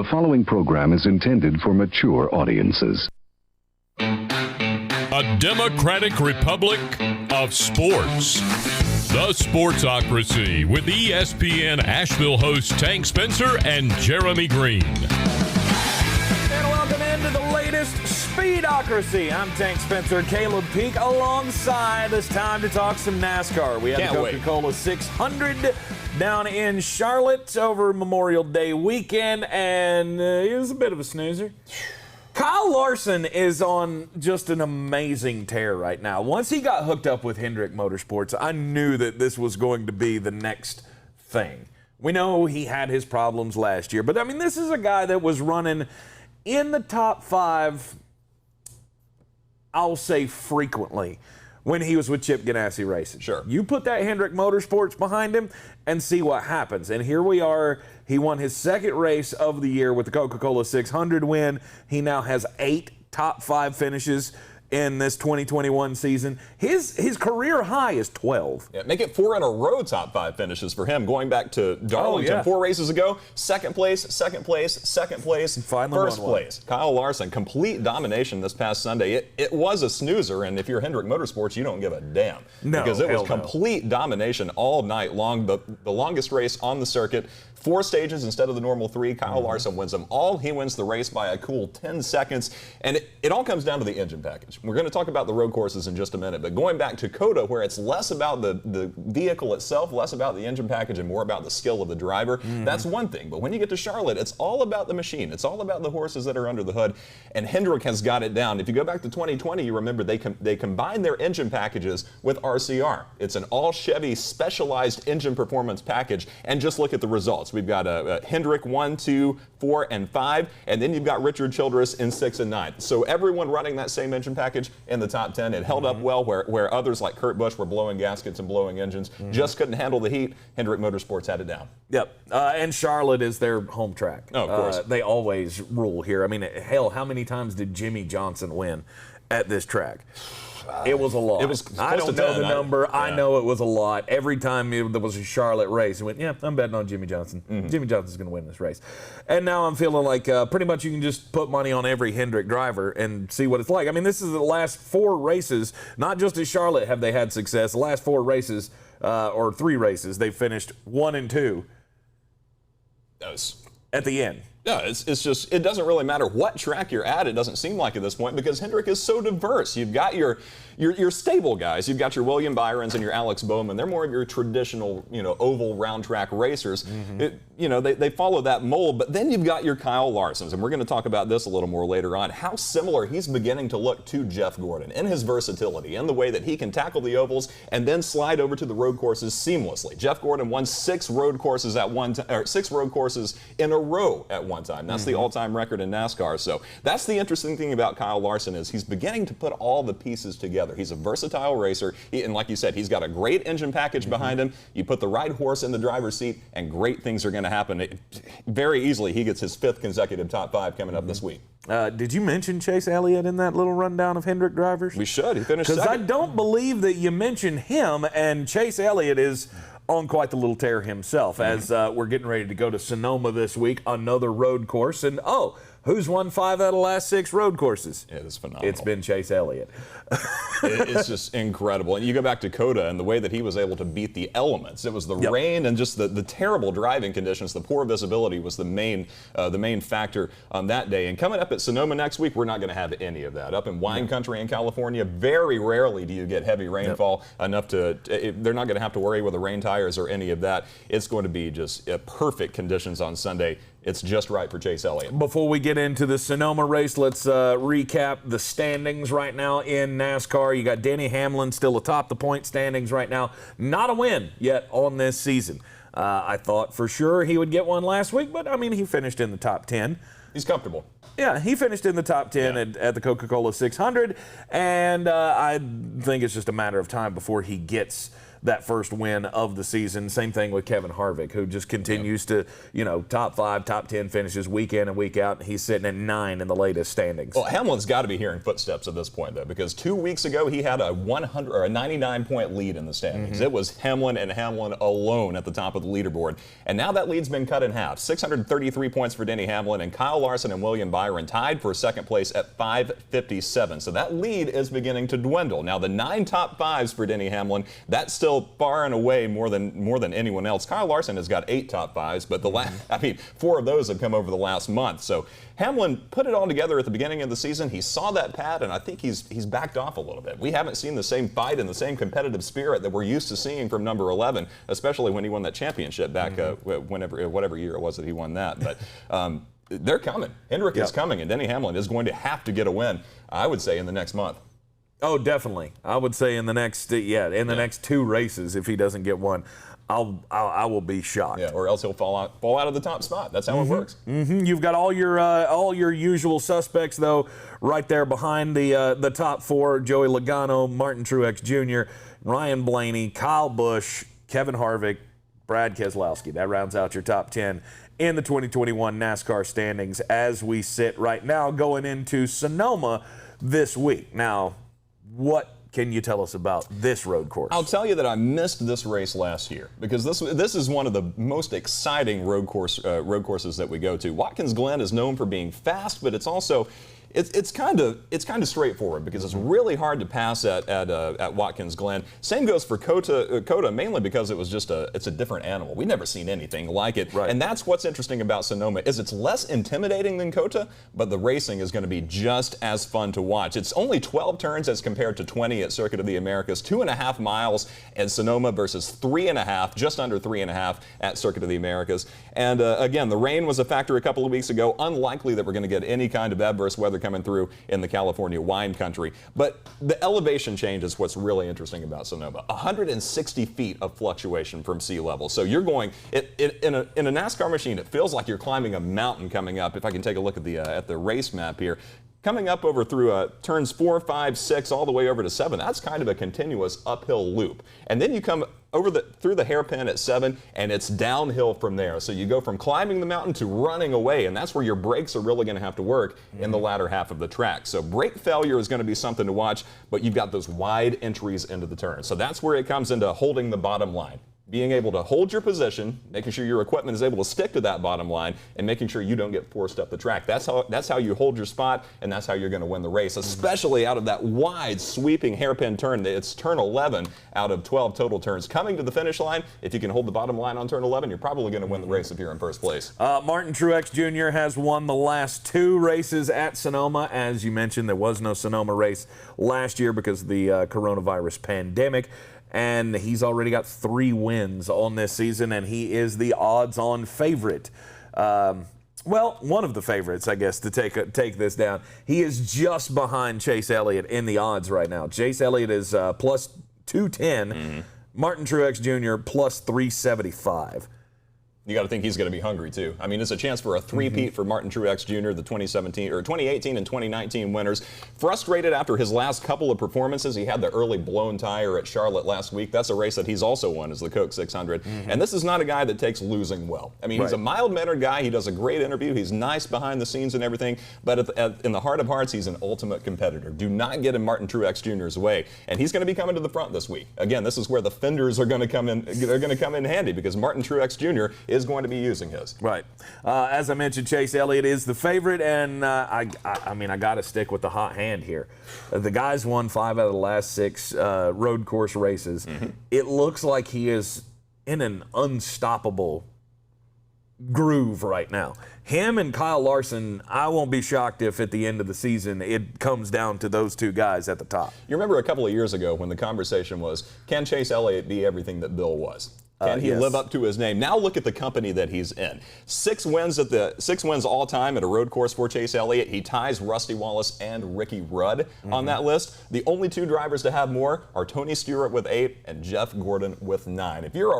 The following program is intended for mature audiences. A democratic republic of sports. The Sportsocracy with ESPN Asheville hosts Tank Spencer and Jeremy Greene. And welcome into the latest Speedocracy. I'm Tank Spencer, Caleb Peak, alongside. It's time to talk some NASCAR. We had the Coca-Cola 600 down in Charlotte over Memorial Day weekend, and it was a bit of a snoozer. Kyle Larson is on just an amazing tear right now. Once he got hooked up with Hendrick Motorsports, I knew that this was going to be the next thing. We know he had his problems last year, but I mean, this is a guy that was running in the top 5, I'll say frequently, when he was with Chip Ganassi Racing. Sure. You put that Hendrick Motorsports behind him and see what happens. And here we are. He won his second race of the year with the Coca-Cola 600 win. He now has 8 top 5 finishes in this 2021 season. His career high is 12. Yeah, make it 4 in a row top 5 finishes for him, going back to Darlington 4 races ago. Second place, second place, second place, first place. Kyle Larson, complete domination this past Sunday. It was a snoozer, and if you're Hendrick Motorsports, you don't give a damn. No, because it was complete domination all night long. The longest race on the circuit. 4 stages instead of the normal 3. Kyle Larson wins them all. He wins the race by a cool 10 seconds. And it all comes down to the engine package. We're going to talk about the road courses in just a minute. But going back to COTA, where it's less about the vehicle itself, less about the engine package, and more about the skill of the driver, that's one thing. But when you get to Charlotte, it's all about the machine. It's all about the horses that are under the hood. And Hendrick has got it down. If you go back to 2020, you remember they combined their engine packages with RCR. It's an all-Chevy specialized engine performance package. And just look at the results. We've got a Hendrick 1, 2, 4, and 5, and then you've got Richard Childress in 6 and 9. So everyone running that same engine package in the top 10. It held up well where others like Kurt Busch were blowing gaskets and blowing engines, just couldn't handle the heat. Hendrick Motorsports had it down. Yep, and Charlotte is their home track. Oh, of course. They always rule here. I mean, hell, how many times did Jimmy Johnson win at this track? It was a lot. It was I don't know the number. I know it was a lot. Every time there was a Charlotte race, I went, yeah, I'm betting on Jimmy Johnson. Jimmy Johnson's going to win this race. And now I'm feeling like pretty much you can just put money on every Hendrick driver and see what it's like. I mean, this is the last 4 races. Not just at Charlotte have they had success. The last 4 races, or 3 races, they finished 1 and 2 at the end. Yeah, it's just, it doesn't really matter what track you're at, it doesn't seem like at this point, because Hendrick is so diverse. You've got your stable guys. You've got your William Byrons and your Alex Bowman. They're more of your traditional, oval round track racers. They follow that mold, but then you've got your Kyle Larsons, and we're going to talk about this a little more later on, how similar he's beginning to look to Jeff Gordon in his versatility, in the way that he can tackle the ovals and then slide over to the road courses seamlessly. Jeff Gordon won 6 road courses at one time, or 6 road courses in a row at one time. That's the all-time record in NASCAR. So that's the interesting thing about Kyle Larson, is he's beginning to put all the pieces together. He's a versatile racer, and like you said, he's got a great engine package behind him. You put the right horse in the driver's seat, and great things are going to happen. Very easily, he gets his 5th consecutive top 5 coming up this week. Did you mention Chase Elliott in that little rundown of Hendrick drivers? We should. He finished second. Because I don't believe that you mentioned him, and Chase Elliott is on quite the little tear himself, as we're getting ready to go to Sonoma this week, another road course, and who's won 5 out of the last 6 road courses? It is phenomenal. It's been Chase Elliott. It's just incredible. And you go back to COTA and the way that he was able to beat the elements. It was the rain and just the terrible driving conditions. The poor visibility was the main factor on that day. And coming up at Sonoma next week, we're not going to have any of that. Up in wine country in California, very rarely do you get heavy rainfall enough to, they're not going to have to worry with the rain tires or any of that. It's going to be just perfect conditions on Sunday. It's just right for Chase Elliott. Before we get into the Sonoma race, let's recap the standings right now in NASCAR. You got Denny Hamlin still atop the point standings right now. Not a win yet on this season. I thought for sure he would get one last week, but I mean, he finished in the top 10. He's comfortable. Yeah, he finished in the top 10 at the Coca-Cola 600, and I think it's just a matter of time before he gets that first win of the season. Same thing with Kevin Harvick, who just continues to, top 5, top 10 finishes week in and week out. He's sitting at 9 in the latest standings. Well, Hamlin's got to be hearing footsteps at this point, though, because 2 weeks ago he had a 99-point lead in the standings. It was Hamlin and Hamlin alone at the top of the leaderboard. And now that lead's been cut in half. 633 points for Denny Hamlin, and Kyle Larson and William Byron tied for second place at 557. So that lead is beginning to dwindle. Now, the 9 top 5s for Denny Hamlin, that's still far and away more than anyone else. Kyle Larson has got 8 top 5s, but 4 of those have come over the last month. So Hamlin put it all together at the beginning of the season. He saw that pad, and I think he's backed off a little bit. We haven't seen the same fight and the same competitive spirit that we're used to seeing from number 11, especially when he won that championship back whatever year it was that he won that. But they're coming. Hendrick is coming, and Denny Hamlin is going to have to get a win, I would say, in the next month. Oh, definitely. I would say in the next next 2 races, if he doesn't get one, I will be shocked. Yeah, or else he'll fall out of the top spot. That's how it works. You've got all your usual suspects, though, right there behind the top 4: Joey Logano, Martin Truex Jr., Ryan Blaney, Kyle Busch, Kevin Harvick, Brad Keselowski. That rounds out your top 10 in the 2021 NASCAR standings as we sit right now going into Sonoma this week. Now, what can you tell us about this road course? I'll tell you that I missed this race last year because this is one of the most exciting road courses that we go to. Watkins Glen is known for being fast, but it's also it's kind of straightforward because it's really hard to pass at Watkins Glen. Same goes for Coda, mainly because it's a different animal. We've never seen anything like it, and that's what's interesting about Sonoma is it's less intimidating than Coda, but the racing is going to be just as fun to watch. It's only 12 turns as compared to 20 at Circuit of the Americas, 2.5 miles at Sonoma versus 3.5, just under 3.5 at Circuit of the Americas. And again, the rain was a factor a couple of weeks ago. Unlikely that we're going to get any kind of adverse weather coming through in the California wine country. But the elevation change is what's really interesting about Sonoma. 160 feet of fluctuation from sea level. So you're going, in a NASCAR machine, it feels like you're climbing a mountain coming up. If I can take a look at the race map here. Coming up over through turns 4, 5, 6, all the way over to 7, that's kind of a continuous uphill loop. And then you come through the hairpin at 7, and it's downhill from there. So you go from climbing the mountain to running away, and that's where your brakes are really going to have to work in the latter half of the track. So brake failure is going to be something to watch, but you've got those wide entries into the turn. So that's where it comes into holding the bottom line. Being able to hold your position, making sure your equipment is able to stick to that bottom line, and making sure you don't get forced up the track. That's how you hold your spot, and that's how you're going to win the race, especially out of that wide, sweeping hairpin turn. It's turn 11 out of 12 total turns. Coming to the finish line, if you can hold the bottom line on turn 11, you're probably going to win the race if you're in first place. Martin Truex Jr. has won the last 2 races at Sonoma. As you mentioned, there was no Sonoma race last year because of the coronavirus pandemic. And he's already got 3 wins on this season, and he is the odds-on favorite. Well, one of the favorites, I guess, to take this down. He is just behind Chase Elliott in the odds right now. Chase Elliott is plus 210. Martin Truex Jr. plus 375. You got to think he's going to be hungry, too. I mean, it's a chance for a three-peat for Martin Truex Jr., the 2018 and 2019 winners. Frustrated after his last couple of performances. He had the early blown tire at Charlotte last week. That's a race that he's also won, is the Coke 600. And this is not a guy that takes losing well. I mean, he's a mild-mannered guy. He does a great interview. He's nice behind the scenes and everything. But in the heart of hearts, he's an ultimate competitor. Do not get in Martin Truex Jr.'s way. And he's going to be coming to the front this week. Again, this is where the fenders are going to come in. They're going to come in handy because Martin Truex Jr. is going to be using his. Right. As I mentioned, Chase Elliott is the favorite, and I mean, I got to stick with the hot hand here. The guy's won 5 out of the last 6 road course races. It looks like he is in an unstoppable groove right now. Him and Kyle Larson, I won't be shocked if at the end of the season it comes down to those 2 guys at the top. You remember a couple of years ago when the conversation was, can Chase Elliott be everything that Bill was? Can he live up to his name? Now look at the company that he's in. 6 wins all time at a road course for Chase Elliott. He ties Rusty Wallace and Ricky Rudd on that list. The only 2 drivers to have more are Tony Stewart with 8 and Jeff Gordon with 9. If you're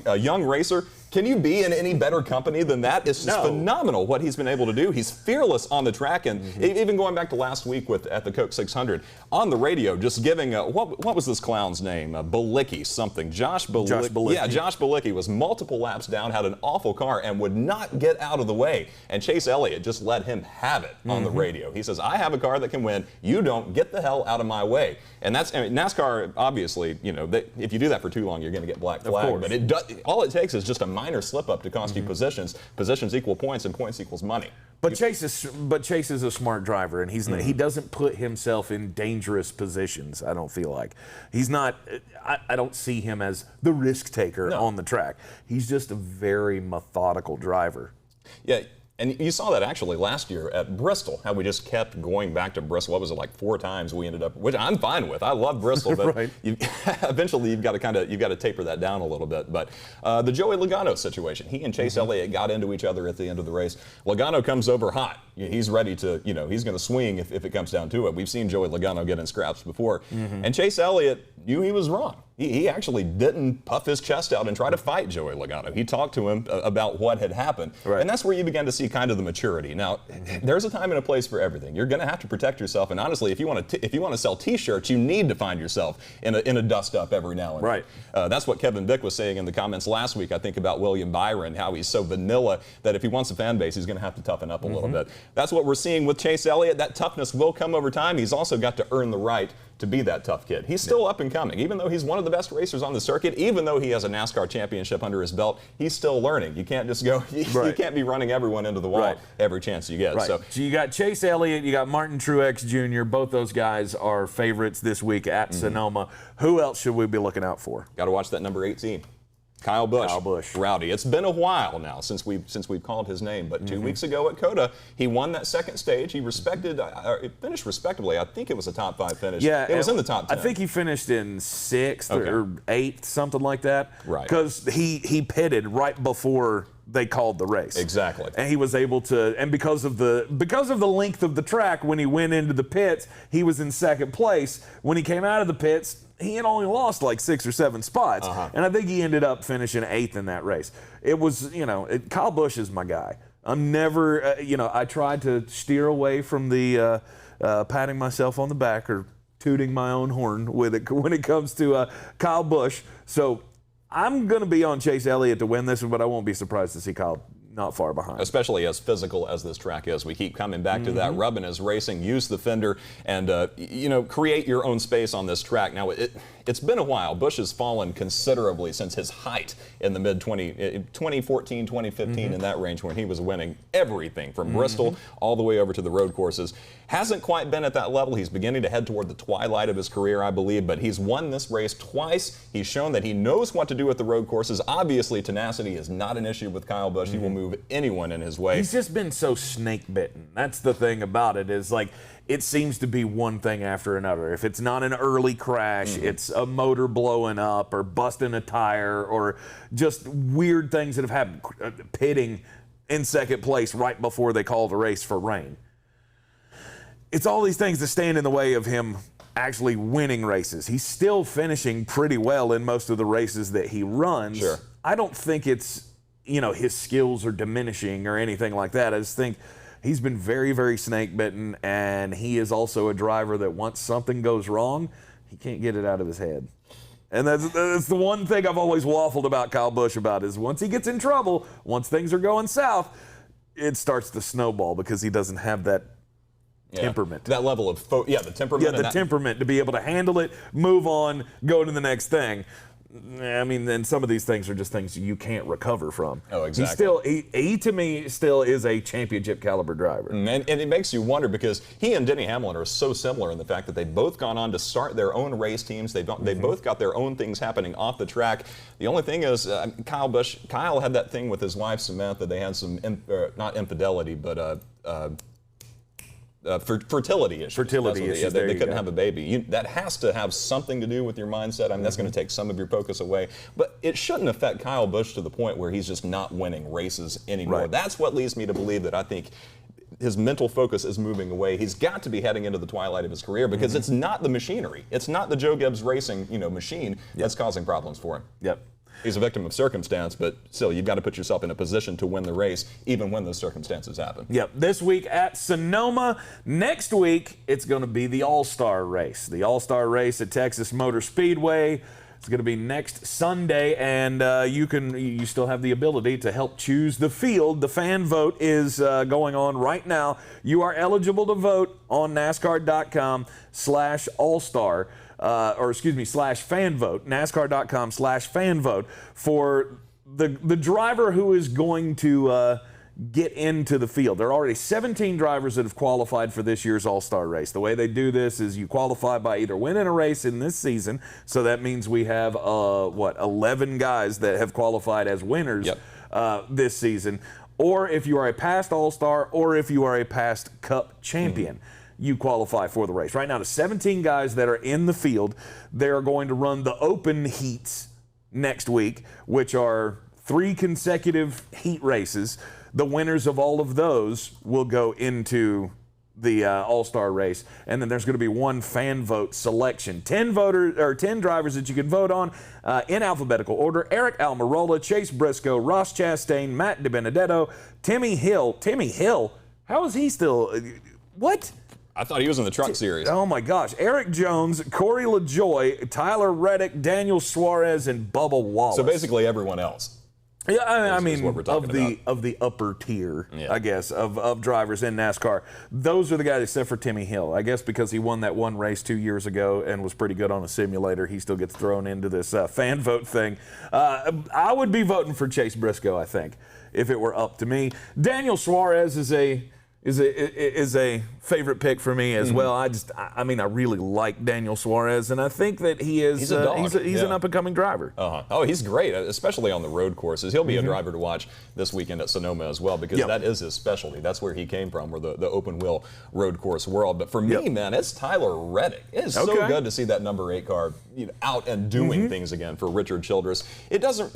a young racer, can you be in any better company than that? It's just phenomenal what he's been able to do. He's fearless on the track, and even going back to last week at the Coke 600 on the radio, just giving what was this clown's name? Balicki something. Josh Balicki. Yeah, Josh Balicki was multiple laps down, had an awful car, and would not get out of the way. And Chase Elliott just let him have it on the radio. He says, "I have a car that can win. You don't. Get the hell out of my way." And that's NASCAR. Obviously, if you do that for too long, you're going to get black flag. But all it takes is just a minor slip up to cost you positions. Positions equal points, and points equals money. But Chase is a smart driver, and he doesn't put himself in dangerous positions. I don't feel like he's not. I don't see him as the risk taker on the track. He's just a very methodical driver. Yeah. And you saw that actually last year at Bristol, how we just kept going back to Bristol. What was it, like 4 times we ended up, which I'm fine with. I love Bristol, but eventually you've got to taper that down a little bit. But the Joey Logano situation, he and Chase Elliott got into each other at the end of the race. Logano comes over hot. He's ready to, he's going to swing if it comes down to it. We've seen Joey Logano get in scraps before. And Chase Elliott knew he was wrong. He actually didn't puff his chest out and try to fight Joey Logano. He talked to him about what had happened. And that's where you began to see kind of the maturity. Now, there's a time and a place for everything. You're going to have to protect yourself. And honestly, if you want to sell T-shirts, you need to find yourself in a dust-up every now and then. That's what Kevin Bick was saying in the comments last week, I think, about William Byron, how he's so vanilla that if he wants a fan base, he's going to have to toughen up a little bit. That's what we're seeing with Chase Elliott. That toughness will come over time. He's also got to earn the right to be that tough kid. He's still up and coming. Even though he's one of the best racers on the circuit, even though he has a NASCAR championship under his belt, he's still learning. You can't just go, you can't be running everyone into the wall every chance you get. So you got Chase Elliott, you got Martin Truex Jr. Both those guys are favorites this week at Sonoma. Who else should we be looking out for? Got to watch that number 18. Kyle Busch. Rowdy. It's been a while now since we've called his name, but 2 weeks ago at COTA, he won that second stage. He finished respectably. I think it was a top 5 finish. Yeah, it was in the top 10. I think he finished in 6th or 8th, something like that. Right. Because he pitted right before they called the race. Exactly. And he was able to, and because of the length of the track, when he went into the pits, he was in 2nd place. When he came out of the pits, he had only lost like 6 or 7 spots. And I think he ended up finishing 8th in that race. It was, Kyle Busch is my guy. I'm never, I tried to steer away from the patting myself on the back or tooting my own horn with it when it comes to Kyle Busch. So I'm going to be on Chase Elliott to win this one, but I won't be surprised to see Kyle not far behind. Especially as physical as this track is. We keep coming back to that. Rubbing is racing. Use the fender and, create your own space on this track. Now, it's been a while. Busch has fallen considerably since his height in the mid-2014, 2015, in that range when he was winning everything from Bristol all the way over to the road courses. Hasn't quite been at that level. He's beginning to head toward the twilight of his career, I believe, but he's won this race twice. He's shown that he knows what to do at the road courses. Obviously, tenacity is not an issue with Kyle Busch. He will move anyone in his way. He's just been so snake-bitten. That's the thing about it, is like it seems to be one thing after another. If it's not an early crash, it's a motor blowing up or busting a tire or just weird things that have happened. Pitting in 2nd place right before they called a race for rain. It's all these things that stand in the way of him actually winning races. He's still finishing pretty well in most of the races that he runs. Sure. I don't think it's, his skills are diminishing or anything like that. I just think he's been very, very snake-bitten, and he is also a driver that once something goes wrong, he can't get it out of his head. And that's the one thing I've always waffled about Kyle Busch about, is once he gets in trouble, once things are going south, it starts to snowball because he doesn't have that temperament. That level of, the temperament. Yeah, the temperament to be able to handle it, move on, go to the next thing. I mean, then some of these things are just things you can't recover from. Oh, exactly. He to me still is a championship caliber driver. And it makes you wonder, because he and Denny Hamlin are so similar in the fact that they've both gone on to start their own race teams. They've both got their own things happening off the track. The only thing is, Kyle had that thing with his wife Samantha. They had some not infidelity, but fertility issues. Fertility issues. They couldn't have a baby. That has to have something to do with your mindset. I mean, that's going to take some of your focus away. But it shouldn't affect Kyle Busch to the point where he's just not winning races anymore. Right. That's what leads me to believe that I think his mental focus is moving away. He's got to be heading into the twilight of his career because it's not the machinery. It's not the Joe Gibbs racing, machine that's causing problems for him. Yep. He's a victim of circumstance, but still, you've got to put yourself in a position to win the race, even when those circumstances happen. Yep. This week at Sonoma. Next week, it's going to be the All-Star race. The All-Star race at Texas Motor Speedway. It's going to be next Sunday, and you still have the ability to help choose the field. The fan vote is going on right now. You are eligible to vote on NASCAR.com/All-Star. /fan vote, NASCAR.com/fan vote for the driver who is going to get into the field. There are already 17 drivers that have qualified for this year's All-Star race. The way they do this is you qualify by either winning a race in this season, so that means we have 11 guys that have qualified as winners this season, or if you are a past All-Star, or if you are a past Cup champion. You qualify for the race. Right now, the 17 guys that are in the field, they are going to run the open heats next week, which are 3 consecutive heat races. The winners of all of those will go into the All-Star race, and then there's going to be 1 fan vote selection. 10 drivers that you can vote on in alphabetical order: Eric Almirola, Chase Briscoe, Ross Chastain, Matt DiBenedetto, Timmy Hill. Timmy Hill? How is he still? What? I thought he was in the truck series. Oh, my gosh. Eric Jones, Corey LaJoie, Tyler Reddick, Daniel Suarez, and Bubba Wallace. So basically everyone else. Yeah, I mean, what we're talking of the upper tier, I guess, of drivers in NASCAR. Those are the guys except for Timmy Hill. I guess because he won that one race 2 years ago and was pretty good on a simulator, he still gets thrown into this fan vote thing. I would be voting for Chase Briscoe, I think, if it were up to me. Daniel Suarez is a favorite pick for me as well. I really like Daniel Suarez, and I think that he's an up-and-coming driver. Oh, he's great, especially on the road courses. He'll be a driver to watch this weekend at Sonoma as well, because that is his specialty. That's where he came from, or the open-wheel road course world. But for me, man, it's Tyler Reddick. It is so good to see that number 8 car out and doing things again for Richard Childress. It doesn't,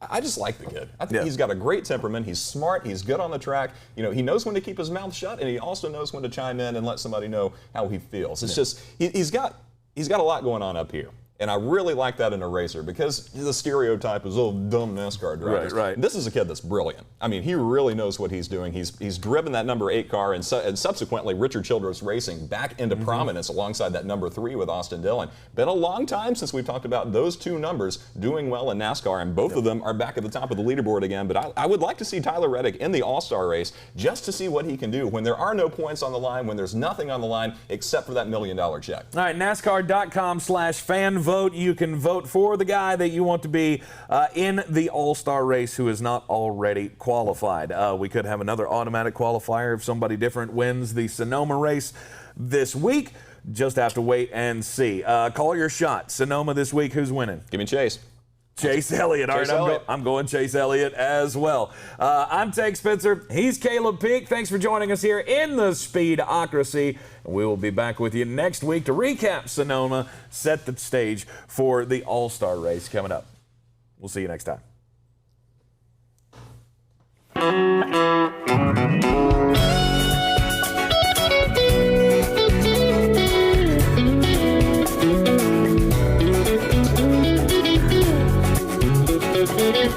I just like the kid. I think he's got a great temperament. He's smart. He's good on the track. He knows when to keep his mouth shut, and he also knows when to chime in and let somebody know how he feels. It's just he's got a lot going on up here. And I really like that in a racer, because the stereotype is, dumb NASCAR drivers. Right. This is a kid that's brilliant. I mean, he really knows what he's doing. He's driven that number 8 car, and subsequently Richard Childress Racing back into prominence alongside that number 3 with Austin Dillon. Been a long time since we've talked about those 2 numbers doing well in NASCAR, and both of them are back at the top of the leaderboard again. But I would like to see Tyler Reddick in the All-Star race just to see what he can do when there are no points on the line, when there's nothing on the line except for that $1 million check. All right, NASCAR.com/fan vote. You can vote for the guy that you want to be in the All-Star race who is not already qualified. We could have another automatic qualifier if somebody different wins the Sonoma race this week. Just have to wait and see. Call your shot. Sonoma this week, who's winning? Give me Chase. Chase Elliott. All right, I'm going Chase Elliott as well. I'm Tank Spencer. He's Caleb Peak. Thanks for joining us here in the Speedocracy. We will be back with you next week to recap Sonoma, set the stage for the All-Star race coming up. We'll see you next time.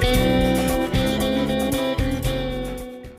Thank you.